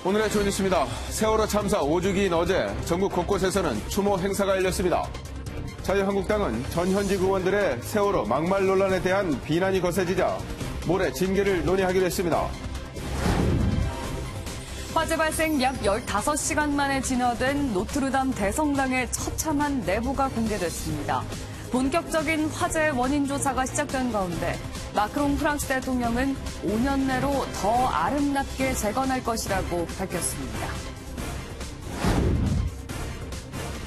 오늘의 좋은 뉴스입니다. 세월호 참사 5주기인 어제 전국 곳곳에서는 추모 행사가 열렸습니다. 자유한국당은 전현직 의원들의 세월호 막말 논란에 대한 비난이 거세지자 모레 징계를 논의하기로 했습니다. 화재 발생 약 15시간 만에 진화된 노트르담 대성당의 처참한 내부가 공개됐습니다. 본격적인 화재 원인 조사가 시작된 가운데 마크롱 프랑스 대통령은 5년 내로 더 아름답게 재건할 것이라고 밝혔습니다.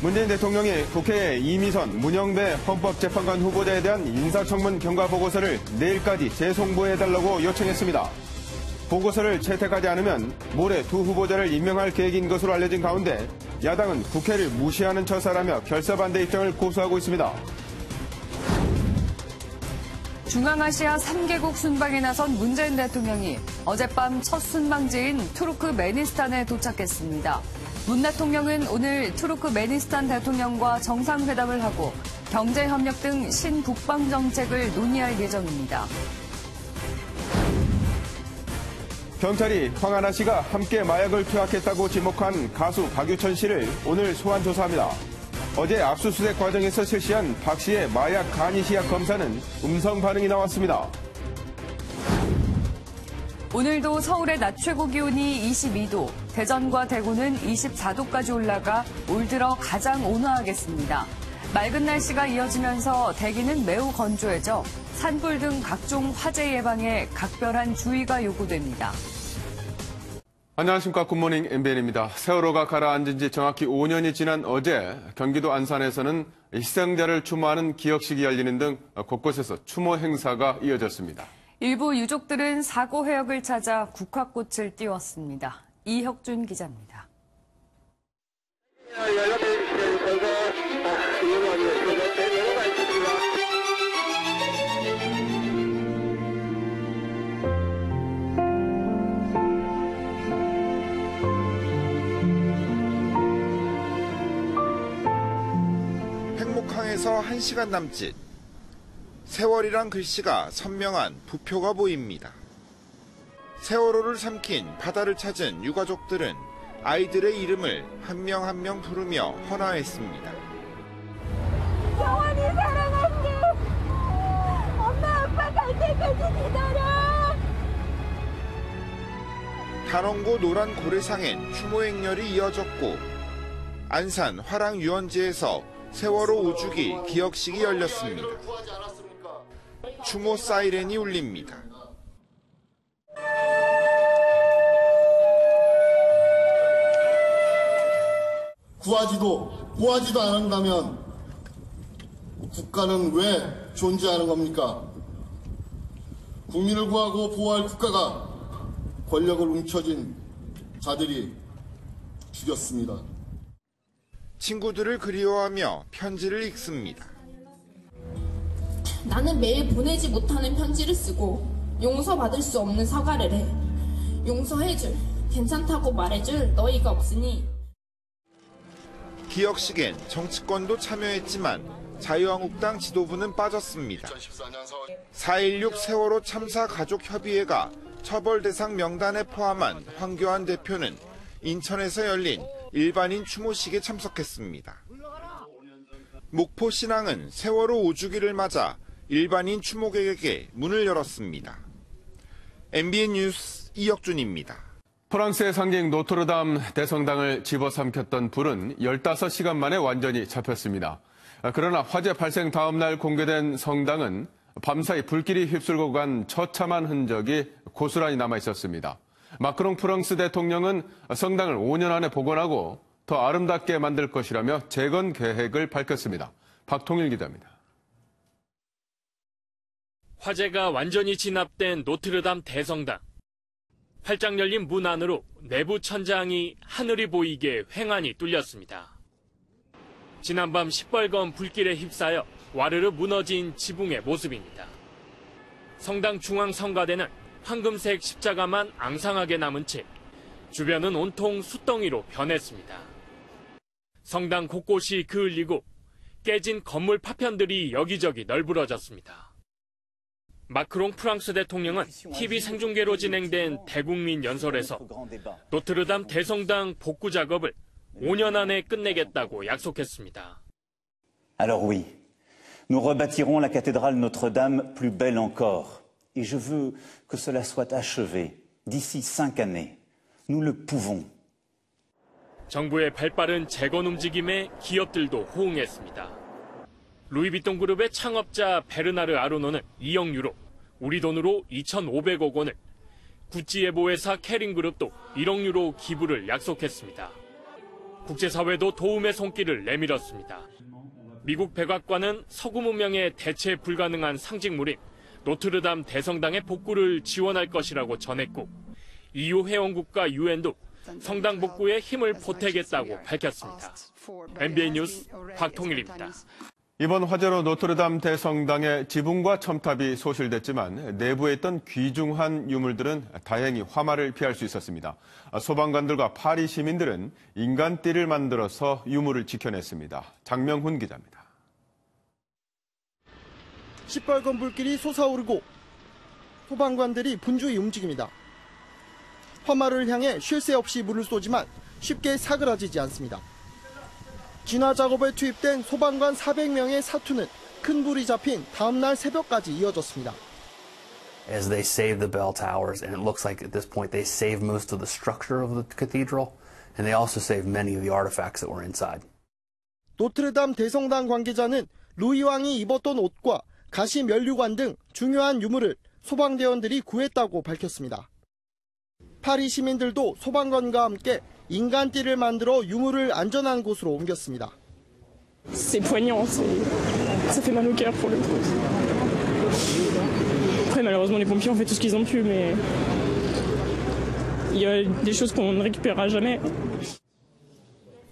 문재인 대통령이 국회에 이미선, 문영배 헌법재판관 후보자에 대한 인사청문 경과 보고서를 내일까지 재송부해달라고 요청했습니다. 보고서를 채택하지 않으면 모레 두 후보자를 임명할 계획인 것으로 알려진 가운데 야당은 국회를 무시하는 처사라며 결사 반대 입장을 고수하고 있습니다. 중앙아시아 3개국 순방에 나선 문재인 대통령이 어젯밤 첫 순방지인 투르크메니스탄에 도착했습니다. 문 대통령은 오늘 투르크메니스탄 대통령과 정상회담을 하고 경제협력 등 신국방정책을 논의할 예정입니다. 경찰이 황하나 씨가 함께 마약을 투약했다고 지목한 가수 박유천 씨를 오늘 소환 조사합니다. 어제 압수수색 과정에서 실시한 박 씨의 마약 간이 시약 검사는 음성 반응이 나왔습니다. 오늘도 서울의 낮 최고 기온이 22도, 대전과 대구는 24도까지 올라가 올 들어 가장 온화하겠습니다. 맑은 날씨가 이어지면서 대기는 매우 건조해져 산불 등 각종 화재 예방에 각별한 주의가 요구됩니다. 안녕하십니까. 굿모닝 MBN입니다. 세월호가 가라앉은 지 정확히 5년이 지난 어제 경기도 안산에서는 희생자를 추모하는 기억식이 열리는 등 곳곳에서 추모 행사가 이어졌습니다. 일부 유족들은 사고 회역을 찾아 국화꽃을 띄웠습니다. 이혁준 기자입니다. 횡목항에서 1시간 남짓. 세월이란 글씨가 선명한 부표가 보입니다. 세월호를 삼킨 바다를 찾은 유가족들은 아이들의 이름을 한 명 한 명 부르며 헌화했습니다. 영원히 사랑할게. 엄마 아빠 갈 때까지 기다려. 단원고 노란 고래상엔 추모 행렬이 이어졌고 안산 화랑 유원지에서 세월호 5주기 기억식이 열렸습니다. 추모 사이렌이 울립니다. 구하지도 보하지도 않는다면 국가는 왜 존재하는 겁니까? 국민을 구하고 보호할 국가가 권력을 훔쳐진 자들이 죽였습니다. 친구들을 그리워하며 편지를 읽습니다. 나는 매일 보내지 못하는 편지를 쓰고 용서받을 수 없는 사과를 해. 용서해줄, 괜찮다고 말해줄 너희가 없으니. 기억식엔 정치권도 참여했지만 자유한국당 지도부는 빠졌습니다. 4.16 세월호 참사 가족협의회가 처벌 대상 명단에 포함한 황교안 대표는 인천에서 열린 일반인 추모식에 참석했습니다. 목포 신항은 세월호 5주기를 맞아 일반인 추모객에게 문을 열었습니다. MBN 뉴스 이혁준입니다. 프랑스의 상징 노트르담 대성당을 집어삼켰던 불은 15시간 만에 완전히 잡혔습니다. 그러나 화재 발생 다음 날 공개된 성당은 밤사이 불길이 휩쓸고 간 처참한 흔적이 고스란히 남아 있었습니다. 마크롱 프랑스 대통령은 성당을 5년 안에 복원하고 더 아름답게 만들 것이라며 재건 계획을 밝혔습니다. 박통일 기자입니다. 화재가 완전히 진압된 노트르담 대성당. 활짝 열린 문 안으로 내부 천장이 하늘이 보이게 횡하니 뚫렸습니다. 지난밤 시뻘건 불길에 휩싸여 와르르 무너진 지붕의 모습입니다. 성당 중앙 성가대는 황금색 십자가만 앙상하게 남은 채 주변은 온통 숯덩이로 변했습니다. 성당 곳곳이 그을리고 깨진 건물 파편들이 여기저기 널브러졌습니다. 마크롱 프랑스 대통령은 TV 생중계로 진행된 대국민 연설에서 노트르담 대성당 복구 작업을 5년 안에 끝내겠다고 약속했습니다. Alors oui, nous rebâtirons la cathédrale Notre-Dame plus belle encore. Et je veux que cela soit achevé d'ici 5 années. Nous le pouvons. 정부의 발빠른 재건 움직임에 기업들도 호응했습니다. 루이비통 그룹의 창업자 베르나르 아르노는 2억 유로, 우리 돈으로 2,500억 원을, 구찌 예보회사 캐링그룹도 1억 유로 기부를 약속했습니다. 국제사회도 도움의 손길을 내밀었습니다. 미국 백악관은 서구 문명의 대체 불가능한 상징물인 노트르담 대성당의 복구를 지원할 것이라고 전했고, EU 회원국과 유엔도 성당 복구에 힘을 보태겠다고 밝혔습니다. MBN 뉴스 박통일입니다. 이번 화재로 노트르담 대성당의 지붕과 첨탑이 소실됐지만 내부에 있던 귀중한 유물들은 다행히 화마를 피할 수 있었습니다. 소방관들과 파리 시민들은 인간띠를 만들어서 유물을 지켜냈습니다. 장명훈 기자입니다. 시뻘건 불길이 솟아오르고 소방관들이 분주히 움직입니다. 화마를 향해 쉴 새 없이 물을 쏘지만 쉽게 사그라지지 않습니다. 진화 작업에 투입된 소방관 400명의 사투는 큰 불이 잡힌 다음 날 새벽까지 이어졌습니다. As they save the bell towers, and it looks like at this point they saved most of the structure of the cathedral, and they also saved many of the artifacts that were inside. 노트르담 대성당 관계자는 루이 왕이 입었던 옷과 가시 면류관 등 중요한 유물을 소방대원들이 구했다고 밝혔습니다. 파리 시민들도 소방관과 함께 인간띠를 만들어 유물을 안전한 곳으로 옮겼습니다. C'est poignant, ça fait mal au cœur pour le coup. Après, malheureusement, les pompiers ont fait tout ce qu'ils ont pu, mais il y a des choses qu'on ne récupérera jamais.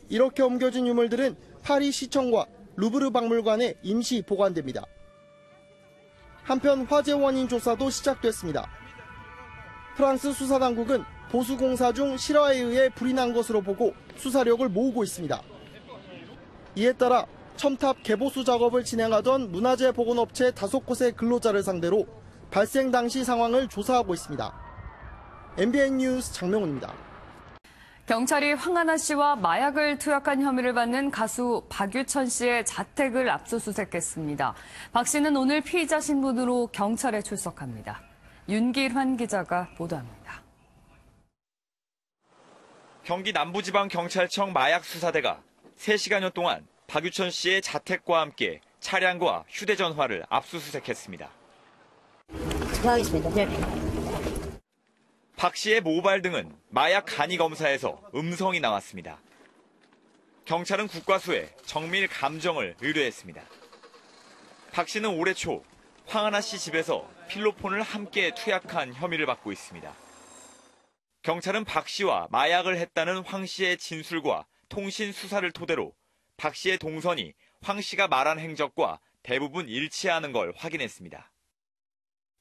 이렇게 옮겨진 유물들은 파리 시청과 루브르 박물관에 임시 보관됩니다. 한편 화재 원인 조사도 시작됐습니다. 프랑스 수사당국은 보수공사 중 실화에 의해 불이 난 것으로 보고 수사력을 모으고 있습니다. 이에 따라 첨탑 개보수 작업을 진행하던 문화재 보건업체 5곳의 근로자를 상대로 발생 당시 상황을 조사하고 있습니다. MBN 뉴스 장명훈입니다. 경찰이 황하나 씨와 마약을 투약한 혐의를 받는 가수 박유천 씨의 자택을 압수수색했습니다. 박 씨는 오늘 피의자 신분으로 경찰에 출석합니다. 윤길환 기자가 보도합니다. 경기 남부지방경찰청 마약수사대가 3시간여 동안 박유천 씨의 자택과 함께 차량과 휴대전화를 압수수색했습니다. 수고하겠습니다. 네. 박 씨의 모발 등은 마약 간이 검사에서 음성이 나왔습니다. 경찰은 국과수에 정밀 감정을 의뢰했습니다. 박 씨는 올해 초 황하나 씨 집에서 필로폰을 함께 투약한 혐의를 받고 있습니다. 경찰은 박 씨와 마약을 했다는 황 씨의 진술과 통신 수사를 토대로 박 씨의 동선이 황 씨가 말한 행적과 대부분 일치하는 걸 확인했습니다.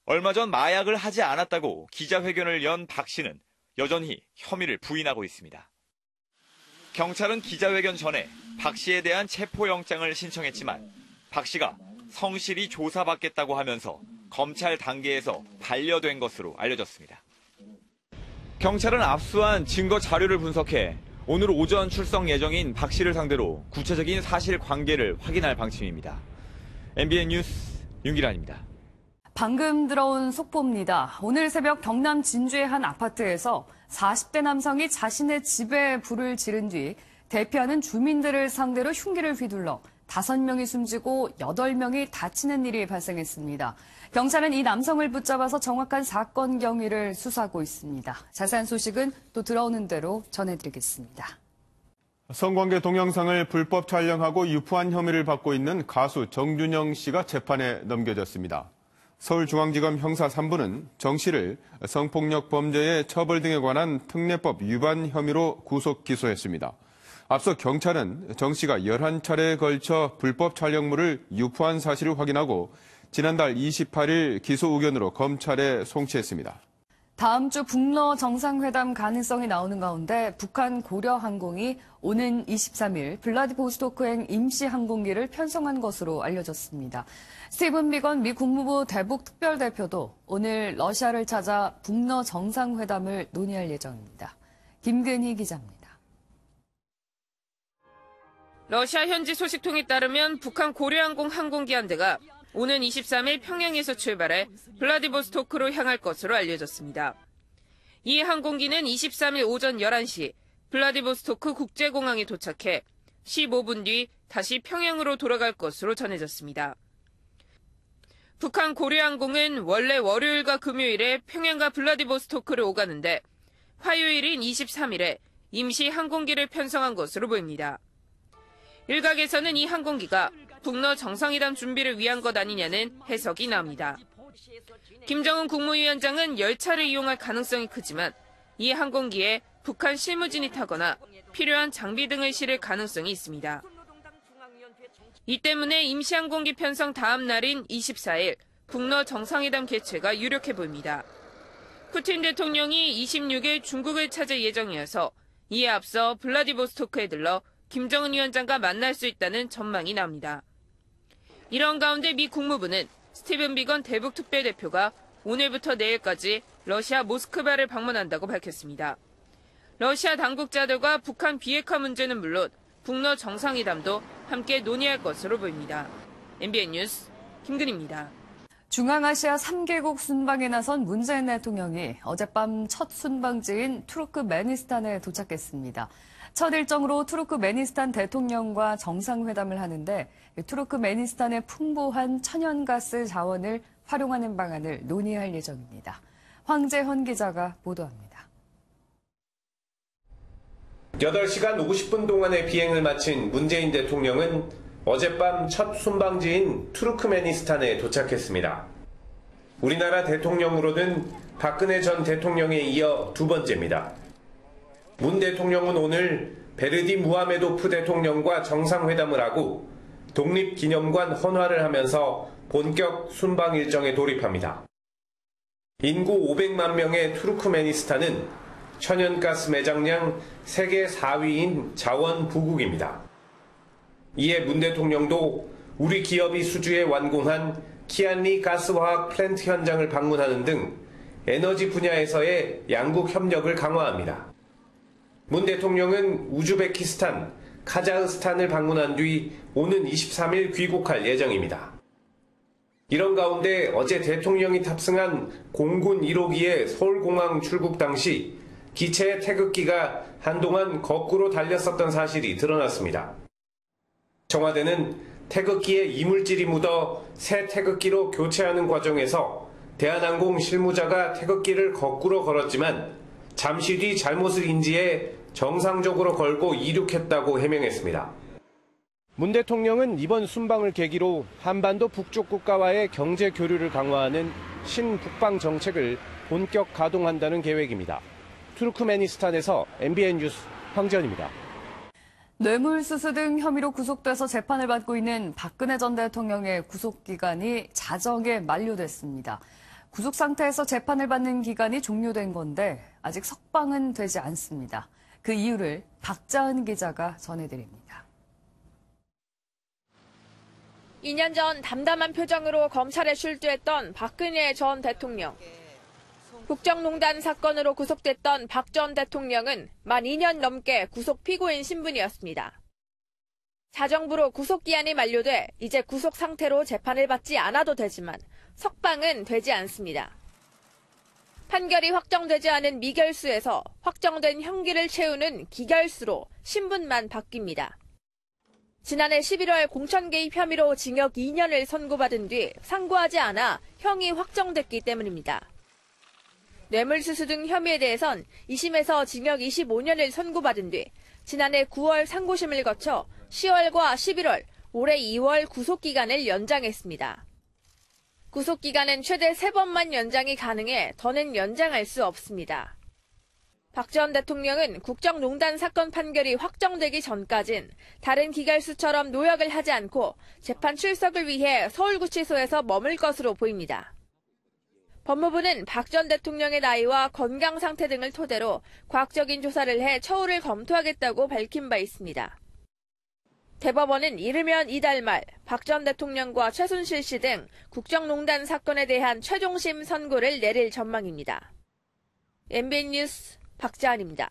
얼마 전 마약을 하지 않았다고 기자회견을 연 박 씨는 여전히 혐의를 부인하고 있습니다. 경찰은 기자회견 전에 박 씨에 대한 체포영장을 신청했지만 박 씨가 성실히 조사받겠다고 하면서 검찰 단계에서 반려된 것으로 알려졌습니다. 경찰은 압수한 증거 자료를 분석해 오늘 오전 출석 예정인 박 씨를 상대로 구체적인 사실관계를 확인할 방침입니다. MBN 뉴스 윤기란입니다. 방금 들어온 속보입니다. 오늘 새벽 경남 진주의 한 아파트에서 40대 남성이 자신의 집에 불을 지른 뒤 대피하는 주민들을 상대로 흉기를 휘둘러 5명이 숨지고 8명이 다치는 일이 발생했습니다. 경찰은 이 남성을 붙잡아서 정확한 사건 경위를 수사하고 있습니다. 자세한 소식은 또 들어오는 대로 전해드리겠습니다. 성관계 동영상을 불법 촬영하고 유포한 혐의를 받고 있는 가수 정준영 씨가 재판에 넘겨졌습니다. 서울중앙지검 형사 3부는 정 씨를 성폭력 범죄의 처벌 등에 관한 특례법 위반 혐의로 구속 기소했습니다. 앞서 경찰은 정 씨가 11차례에 걸쳐 불법 촬영물을 유포한 사실을 확인하고 지난달 28일 기소 의견으로 검찰에 송치했습니다. 다음 주 북러 정상회담 가능성이 나오는 가운데 북한 고려항공이 오는 23일 블라디보스토크행 임시 항공기를 편성한 것으로 알려졌습니다. 스티븐 비건 미 국무부 대북 특별대표도 오늘 러시아를 찾아 북러 정상회담을 논의할 예정입니다. 김근희 기자입니다. 러시아 현지 소식통에 따르면 북한 고려항공 항공기 한 대가 오는 23일 평양에서 출발해 블라디보스토크로 향할 것으로 알려졌습니다. 이 항공기는 23일 오전 11시 블라디보스토크 국제공항에 도착해 15분 뒤 다시 평양으로 돌아갈 것으로 전해졌습니다. 북한 고려항공은 원래 월요일과 금요일에 평양과 블라디보스토크를 오가는데 화요일인 23일에 임시 항공기를 편성한 것으로 보입니다. 일각에서는 이 항공기가 북러 정상회담 준비를 위한 것 아니냐는 해석이 나옵니다. 김정은 국무위원장은 열차를 이용할 가능성이 크지만 이 항공기에 북한 실무진이 타거나 필요한 장비 등을 실을 가능성이 있습니다. 이 때문에 임시항공기 편성 다음 날인 24일 북러 정상회담 개최가 유력해 보입니다. 푸틴 대통령이 26일 중국을 찾을 예정이어서 이에 앞서 블라디보스토크에 들러 김정은 위원장과 만날 수 있다는 전망이 나옵니다. 이런 가운데 미 국무부는 스티븐 비건 대북 특별대표가 오늘부터 내일까지 러시아 모스크바를 방문한다고 밝혔습니다. 러시아 당국자들과 북한 비핵화 문제는 물론 북러 정상회담도 함께 논의할 것으로 보입니다. MBN 뉴스 김근희입니다. 중앙아시아 3개국 순방에 나선 문재인 대통령이 어젯밤 첫 순방지인 투르크메니스탄에 도착했습니다. 첫 일정으로 투르크메니스탄 대통령과 정상회담을 하는데 투르크메니스탄의 풍부한 천연가스 자원을 활용하는 방안을 논의할 예정입니다. 황재헌 기자가 보도합니다. 8시간 50분 동안의 비행을 마친 문재인 대통령은 어젯밤 첫 순방지인 투르크메니스탄에 도착했습니다. 우리나라 대통령으로는 박근혜 전 대통령에 이어 두 번째입니다. 문 대통령은 오늘 베르디 무하메도프 대통령과 정상회담을 하고 독립기념관 헌화를 하면서 본격 순방 일정에 돌입합니다. 인구 500만 명의 투르크메니스탄은 천연가스 매장량 세계 4위인 자원 부국입니다. 이에 문 대통령도 우리 기업이 수주에 완공한 키안리 가스화학 플랜트 현장을 방문하는 등 에너지 분야에서의 양국 협력을 강화합니다. 문 대통령은 우즈베키스탄, 카자흐스탄을 방문한 뒤 오는 23일 귀국할 예정입니다. 이런 가운데 어제 대통령이 탑승한 공군 1호기의 서울공항 출국 당시 기체의 태극기가 한동안 거꾸로 달렸었던 사실이 드러났습니다. 청와대는 태극기에 이물질이 묻어 새 태극기로 교체하는 과정에서 대한항공 실무자가 태극기를 거꾸로 걸었지만 잠시 뒤 잘못을 인지해 정상적으로 걸고 이륙했다고 해명했습니다. 문 대통령은 이번 순방을 계기로 한반도 북쪽 국가와의 경제 교류를 강화하는 신북방 정책을 본격 가동한다는 계획입니다. 투르크메니스탄에서 MBN 뉴스 황재헌입니다. 뇌물수수 등 혐의로 구속돼서 재판을 받고 있는 박근혜 전 대통령의 구속기간이 자정에 만료됐습니다. 구속 상태에서 재판을 받는 기간이 종료된 건데 아직 석방은 되지 않습니다. 그 이유를 박자은 기자가 전해드립니다. 2년 전 담담한 표정으로 검찰에 출두했던 박근혜 전 대통령. 국정농단 사건으로 구속됐던 박 전 대통령은 만 2년 넘게 구속 피고인 신분이었습니다. 자정부로 구속기한이 만료돼 이제 구속 상태로 재판을 받지 않아도 되지만 석방은 되지 않습니다. 판결이 확정되지 않은 미결수에서 확정된 형기를 채우는 기결수로 신분만 바뀝니다. 지난해 11월 공천 개입 혐의로 징역 2년을 선고받은 뒤 상고하지 않아 형이 확정됐기 때문입니다. 뇌물수수 등 혐의에 대해선 2심에서 징역 25년을 선고받은 뒤 지난해 9월 상고심을 거쳐 10월과 11월, 올해 2월 구속기간을 연장했습니다. 구속기간은 최대 3번만 연장이 가능해 더는 연장할 수 없습니다. 박 전 대통령은 국정농단 사건 판결이 확정되기 전까진 다른 기결수처럼 노역을 하지 않고 재판 출석을 위해 서울구치소에서 머물 것으로 보입니다. 법무부는 박 전 대통령의 나이와 건강 상태 등을 토대로 과학적인 조사를 해 처우를 검토하겠다고 밝힌 바 있습니다. 대법원은 이르면 이달 말 박 전 대통령과 최순실 씨 등 국정농단 사건에 대한 최종심 선고를 내릴 전망입니다. MBN 뉴스 박자한입니다.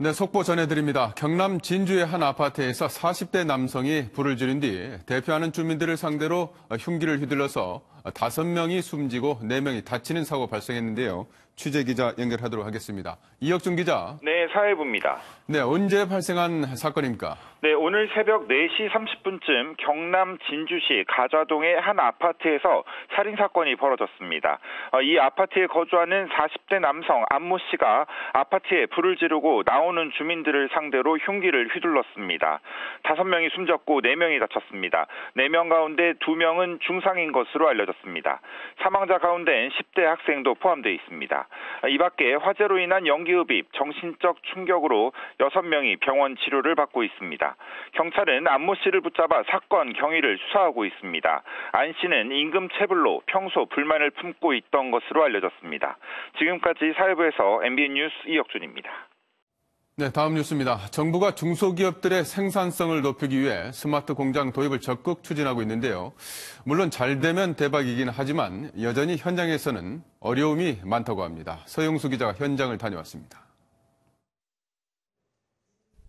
네, 속보 전해드립니다. 경남 진주의 한 아파트에서 40대 남성이 불을 지른 뒤 대피하는 주민들을 상대로 흉기를 휘둘러서 5명이 숨지고 4명이 다치는 사고 발생했는데요. 취재기자 연결하도록 하겠습니다. 이혁준 기자. 네, 사회부입니다. 네, 언제 발생한 사건입니까? 네, 오늘 새벽 4시 30분쯤 경남 진주시 가좌동의 한 아파트에서 살인사건이 벌어졌습니다. 이 아파트에 거주하는 40대 남성 안모 씨가 아파트에 불을 지르고 나오는 주민들을 상대로 흉기를 휘둘렀습니다. 5명이 숨졌고 4명이 다쳤습니다. 4명 가운데 2명은 중상인 것으로 알려졌습니다. 사망자 가운데는 10대 학생도 포함되어 있습니다. 이 밖에 화재로 인한 연기흡입, 정신적 충격으로 6명이 병원 치료를 받고 있습니다. 경찰은 안모 씨를 붙잡아 사건 경위를 수사하고 있습니다. 안 씨는 임금 체불로 평소 불만을 품고 있던 것으로 알려졌습니다. 지금까지 사회부에서 MBN 뉴스 이혁준입니다. 네, 다음 뉴스입니다. 정부가 중소기업들의 생산성을 높이기 위해 스마트 공장 도입을 적극 추진하고 있는데요. 물론 잘 되면 대박이긴 하지만 여전히 현장에서는 어려움이 많다고 합니다. 서영수 기자가 현장을 다녀왔습니다.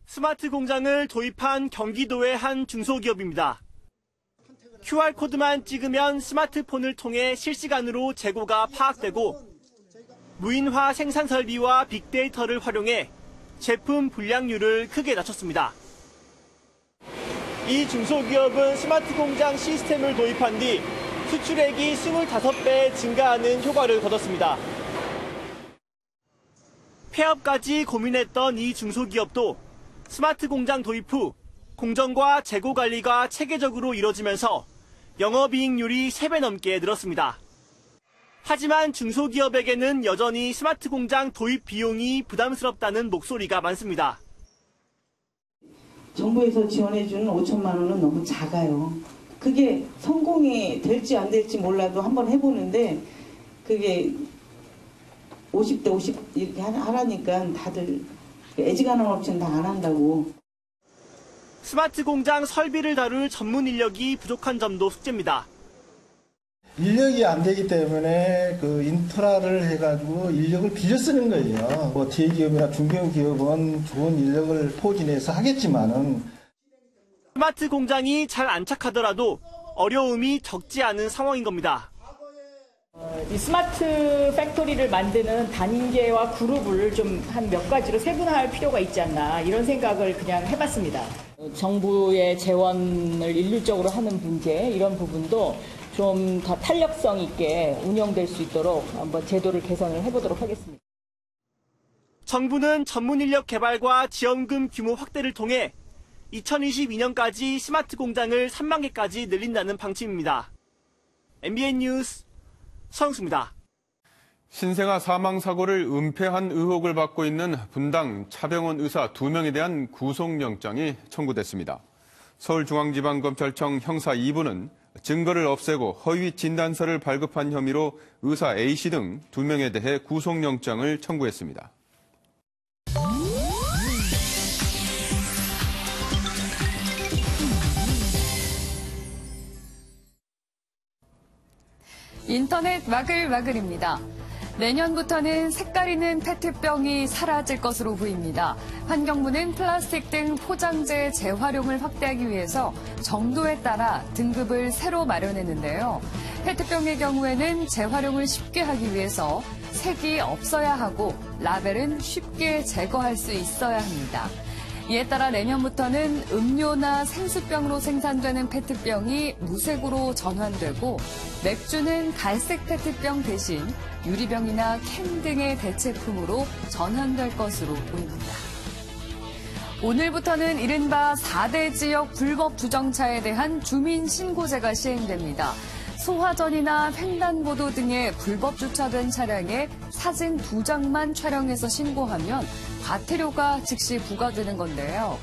스마트 공장을 도입한 경기도의 한 중소기업입니다. QR코드만 찍으면 스마트폰을 통해 실시간으로 재고가 파악되고 무인화 생산 설비와 빅데이터를 활용해 제품 불량률을 크게 낮췄습니다. 이 중소기업은 스마트 공장 시스템을 도입한 뒤 수출액이 25배 증가하는 효과를 거뒀습니다. 폐업까지 고민했던 이 중소기업도 스마트 공장 도입 후 공정과 재고 관리가 체계적으로 이뤄지면서 영업이익률이 3배 넘게 늘었습니다. 하지만 중소기업에게는 여전히 스마트 공장 도입 비용이 부담스럽다는 목소리가 많습니다. 정부에서 지원해주는 5천만 원은 너무 작아요. 그게 성공이 될지 안 될지 몰라도 한번 해보는데 그게 50대 50 이렇게 하라니까 다들 애지간한 업체는 다 안 한다고. 스마트 공장 설비를 다룰 전문 인력이 부족한 점도 숙제입니다. 인력이 안 되기 때문에 그 인프라를 해가지고 인력을 빌려 쓰는 거예요. 뭐 대기업이나 중견기업은 좋은 인력을 포진해서 하겠지만은 스마트 공장이 잘 안착하더라도 어려움이 적지 않은 상황인 겁니다. 이 스마트 팩토리를 만드는 단계와 그룹을 좀 한 몇 가지로 세분화할 필요가 있지 않나 이런 생각을 그냥 해봤습니다. 정부의 재원을 일률적으로 하는 문제 이런 부분도 좀 더 탄력성 있게 운영될 수 있도록 한번 제도를 개선을 해보도록 하겠습니다. 정부는 전문 인력 개발과 지원금 규모 확대를 통해 2022년까지 스마트 공장을 3만 개까지 늘린다는 방침입니다. MBN 뉴스 서영수입니다. 신생아 사망 사고를 은폐한 의혹을 받고 있는 분당 차병원 의사 2명에 대한 구속영장이 청구됐습니다. 서울중앙지방검찰청 형사 2부는 증거를 없애고 허위 진단서를 발급한 혐의로 의사 A씨 등 2명에 대해 구속영장을 청구했습니다. 인터넷 마글마글입니다. 내년부터는 색깔 있는 페트병이 사라질 것으로 보입니다. 환경부는 플라스틱 등 포장재 재활용을 확대하기 위해서 정도에 따라 등급을 새로 마련했는데요. 페트병의 경우에는 재활용을 쉽게 하기 위해서 색이 없어야 하고 라벨은 쉽게 제거할 수 있어야 합니다. 이에 따라 내년부터는 음료나 생수병으로 생산되는 페트병이 무색으로 전환되고 맥주는 갈색 페트병 대신 유리병이나 캔 등의 대체품으로 전환될 것으로 보입니다. 오늘부터는 이른바 4대 지역 불법 주정차에 대한 주민 신고제가 시행됩니다. 소화전이나 횡단보도 등의 불법 주차된 차량에 사진 2장만 촬영해서 신고하면 과태료가 즉시 부과되는 건데요.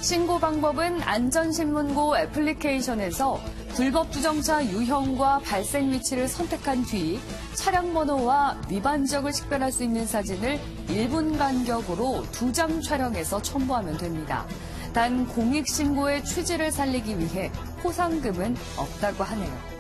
신고 방법은 안전신문고 애플리케이션에서 불법 주정차 유형과 발생 위치를 선택한 뒤 차량 번호와 위반 지역을 식별할 수 있는 사진을 1분 간격으로 2장 촬영해서 첨부하면 됩니다. 단 공익신고의 취지를 살리기 위해 포상금은 없다고 하네요.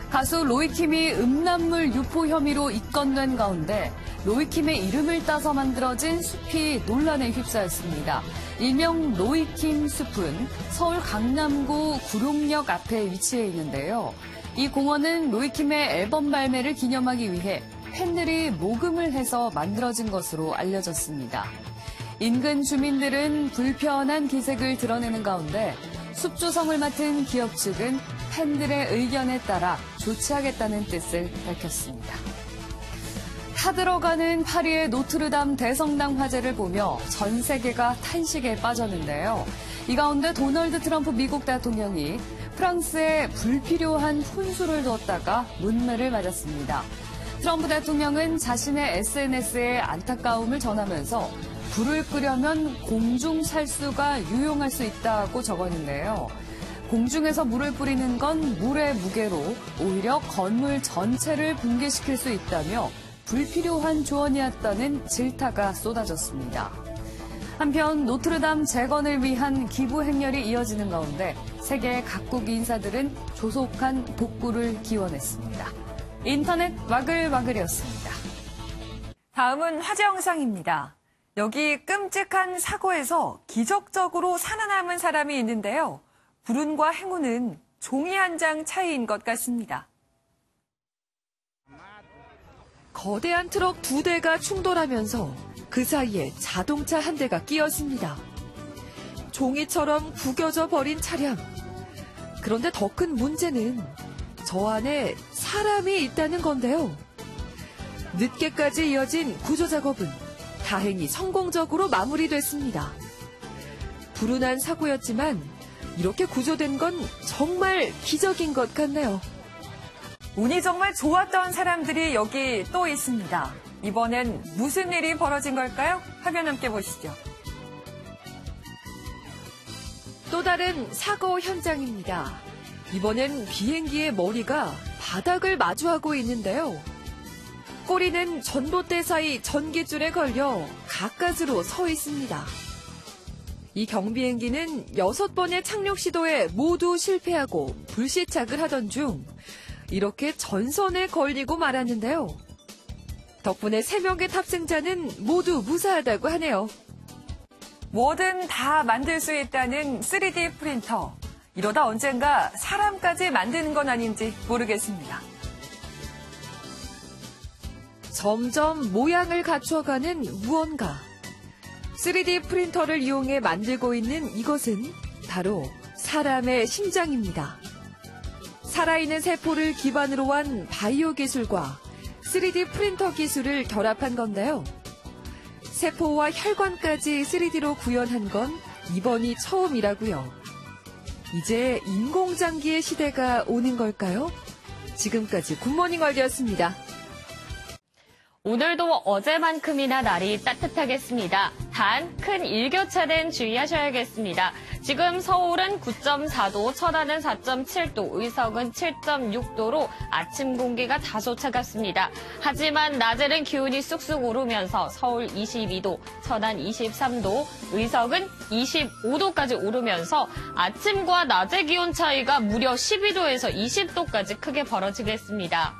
가수 로이킴이 음란물 유포 혐의로 입건된 가운데 로이킴의 이름을 따서 만들어진 숲이 논란에 휩싸였습니다. 일명 로이킴 숲은 서울 강남구 구룡역 앞에 위치해 있는데요. 이 공원은 로이킴의 앨범 발매를 기념하기 위해 팬들이 모금을 해서 만들어진 것으로 알려졌습니다. 인근 주민들은 불편한 기색을 드러내는 가운데 숲 조성을 맡은 기업 측은 팬들의 의견에 따라 조치하겠다는 뜻을 밝혔습니다. 타들어가는 파리의 노트르담 대성당 화재를 보며 전 세계가 탄식에 빠졌는데요. 이 가운데 도널드 트럼프 미국 대통령이 프랑스에 불필요한 혼수를 뒀다가 문매를 맞았습니다. 트럼프 대통령은 자신의 SNS에 안타까움을 전하면서 불을 끄려면 공중 살수가 유용할 수 있다고 적었는데요. 공중에서 물을 뿌리는 건 물의 무게로 오히려 건물 전체를 붕괴시킬 수 있다며 불필요한 조언이었다는 질타가 쏟아졌습니다. 한편 노트르담 재건을 위한 기부 행렬이 이어지는 가운데 세계 각국 인사들은 조속한 복구를 기원했습니다. 인터넷 와글와글이었습니다. 다음은 화재 영상입니다. 여기 끔찍한 사고에서 기적적으로 살아남은 사람이 있는데요. 불운과 행운은 종이 한 장 차이인 것 같습니다. 거대한 트럭 2대가 충돌하면서 그 사이에 자동차 한 대가 끼었습니다. 종이처럼 구겨져 버린 차량. 그런데 더 큰 문제는 저 안에 사람이 있다는 건데요. 늦게까지 이어진 구조 작업은 다행히 성공적으로 마무리됐습니다. 불운한 사고였지만 이렇게 구조된 건 정말 기적인 것 같네요. 운이 정말 좋았던 사람들이 여기 또 있습니다. 이번엔 무슨 일이 벌어진 걸까요? 화면 함께 보시죠. 또 다른 사고 현장입니다. 이번엔 비행기의 머리가 바닥을 마주하고 있는데요. 꼬리는 전봇대 사이 전기줄에 걸려 가까스로 서 있습니다. 이 경비행기는 6번의 착륙 시도에 모두 실패하고 불시착을 하던 중 이렇게 전선에 걸리고 말았는데요. 덕분에 3명의 탑승자는 모두 무사하다고 하네요. 뭐든 다 만들 수 있다는 3D 프린터. 이러다 언젠가 사람까지 만드는 건 아닌지 모르겠습니다. 점점 모양을 갖춰가는 무언가. 3D 프린터를 이용해 만들고 있는 이것은 바로 사람의 심장입니다. 살아있는 세포를 기반으로 한 바이오 기술과 3D 프린터 기술을 결합한 건데요. 세포와 혈관까지 3D로 구현한 건 이번이 처음이라고요. 이제 인공장기의 시대가 오는 걸까요? 지금까지 굿모닝 월드였습니다. 오늘도 어제만큼이나 날이 따뜻하겠습니다. 단 큰 일교차는 주의하셔야겠습니다. 지금 서울은 9.4도, 천안은 4.7도, 의석은 7.6도로 아침 공기가 다소 차갑습니다. 하지만 낮에는 기온이 쑥쑥 오르면서 서울 22도, 천안 23도, 의석은 25도까지 오르면서 아침과 낮의 기온 차이가 무려 12도에서 20도까지 크게 벌어지겠습니다.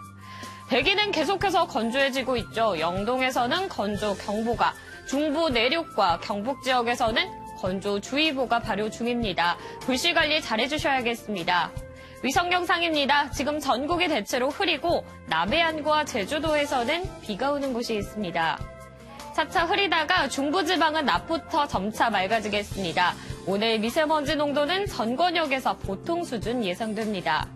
대기는 계속해서 건조해지고 있죠. 영동에서는 건조 경보가, 중부 내륙과 경북 지역에서는 건조주의보가 발효 중입니다. 불씨 관리 잘해주셔야겠습니다. 위성 영상입니다. 지금 전국이 대체로 흐리고 남해안과 제주도에서는 비가 오는 곳이 있습니다. 차차 흐리다가 중부지방은 낮부터 점차 맑아지겠습니다. 오늘 미세먼지 농도는 전권역에서 보통 수준 예상됩니다.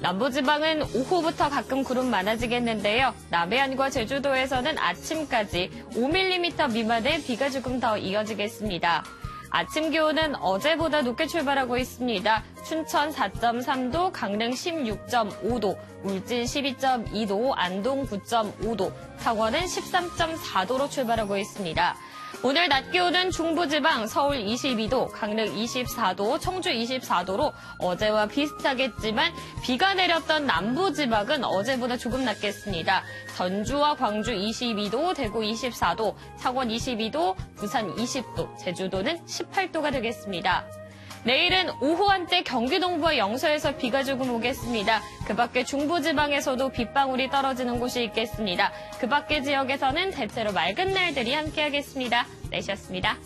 남부지방은 오후부터 가끔 구름 많아지겠는데요. 남해안과 제주도에서는 아침까지 5mm 미만의 비가 조금 더 이어지겠습니다. 아침 기온은 어제보다 높게 출발하고 있습니다. 춘천 4.3도, 강릉 16.5도, 울진 12.2도, 안동 9.5도, 창원은 13.4도로 출발하고 있습니다. 오늘 낮 기온은 중부지방 서울 22도, 강릉 24도, 청주 24도로 어제와 비슷하겠지만 비가 내렸던 남부지방은 어제보다 조금 낮겠습니다. 전주와 광주 22도, 대구 24도, 창원 22도, 부산 20도, 제주도는 18도가 되겠습니다. 내일은 오후 한때 경기 동부와 영서에서 비가 조금 오겠습니다. 그 밖에 중부지방에서도 빗방울이 떨어지는 곳이 있겠습니다. 그 밖의 지역에서는 대체로 맑은 날들이 함께하겠습니다. 날씨였습니다.